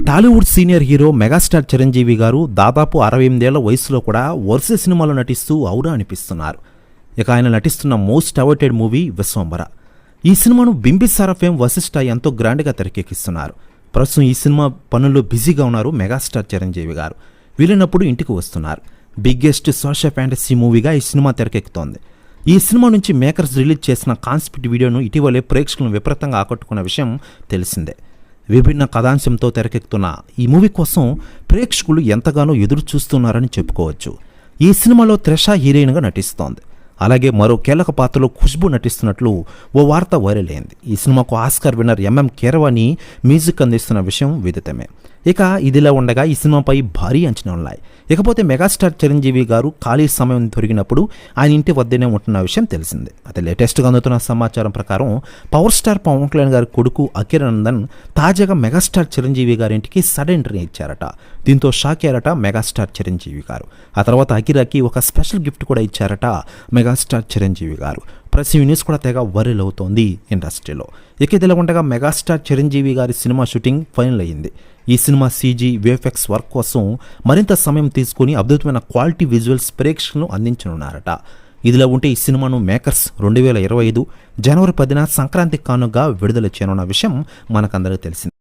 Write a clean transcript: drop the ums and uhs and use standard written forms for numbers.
Tollywood senior hero megastar Chiranjeevi గారు దాదాపు 68 ఏళ్ల వయసులో కూడా వరుస సినిమాలు నటిస్తూ ఔరా అనిపిస్తున్నారు. ఇక ఆయన నటిస్తున్న మోస్ట్ అవైటెడ్ మూవీ విశ్వంబర. ఈ సినిమాను బింబిసార ఫేమ్ వశిష్ఠ ఎంతో గ్రాండ్గా తెరకెక్కిస్తున్నారు. ప్రస్తుతం ఈ సినిమా పనుల్లో బిజీగా ఉన్నారు మెగాస్టార్ చిరంజీవి గారు. వీలైనప్పుడు ఇంటికి వస్తున్నారు. బిగ్గెస్ట్ సోషల్ ఫ్యాంటసీ మూవీగా ఈ సినిమా తెరకెక్కుతోంది. ఈ సినిమా నుంచి మేకర్స్ రిలీజ్ చేసిన కాన్సెప్ట్ వీడియోను ఇటీవలే ప్రేక్షకులను విపరీతంగా ఆకట్టుకున్న విషయం తెలిసిందే. విభిన్న కథాంశంతో తెరకెక్కుతున్న ఈ మూవీ కోసం ప్రేక్షకులు ఎంతగానో ఎదురు చూస్తున్నారని చెప్పుకోవచ్చు. ఈ సినిమాలో త్రిష హీరోయిన్గా నటిస్తోంది. అలాగే మరో కీలక పాత్రలో ఖుష్బూ నటిస్తున్నట్లు ఓ వార్త వైరల్ అయింది. ఈ సినిమాకు Oscar winner MM Keeravani music అందిస్తున్న విషయం విదితమే. ఇక ఇదిలా ఉండగా ఈ సినిమాపై భారీ అంచనాలు ఉన్నాయి. ఇకపోతే మెగాస్టార్ చిరంజీవి గారు ఖాళీ సమయం దొరికినప్పుడు ఆయన ఇంటి వద్దనే ఉంటున్న విషయం తెలిసిందే. అయితే లేటెస్ట్గా అందుతున్న సమాచారం ప్రకారం పవర్ స్టార్ పవన్ కళ్యాణ్ గారి కొడుకు అఖిరానందన్ తాజాగా మెగాస్టార్ చిరంజీవి గారి ఇంటికి సడన్ ఎంట్రీ ఇచ్చారట. దీంతో షాక్ అయ్యారట మెగాస్టార్ చిరంజీవి గారు. ఆ తర్వాత అఖిరాకి ఒక స్పెషల్ గిఫ్ట్ కూడా ఇచ్చారట మెగాస్టార్ చిరంజీవి గారు. ప్రెస్ న్యూస్ కూడా తెగ వైరల్ అవుతోంది ఇండస్ట్రీలో. ఇక ఇదిలా ఉండగా మెగాస్టార్ చిరంజీవి గారి సినిమా షూటింగ్ ఫైనల్ అయ్యింది. ఈ సినిమా CG VFX వర్క్ కోసం మరింత సమయం తీసుకుని అద్భుతమైన క్వాలిటీ విజువల్స్ ప్రేక్షకులను అందించనున్నారట. ఇదిలా ఉంటే ఈ సినిమాను మేకర్స్ 2025 జనవరి 10న సంక్రాంతి కానుకగా విడుదల చేయనున్న విషయం మనకందరికీ తెలిసింది.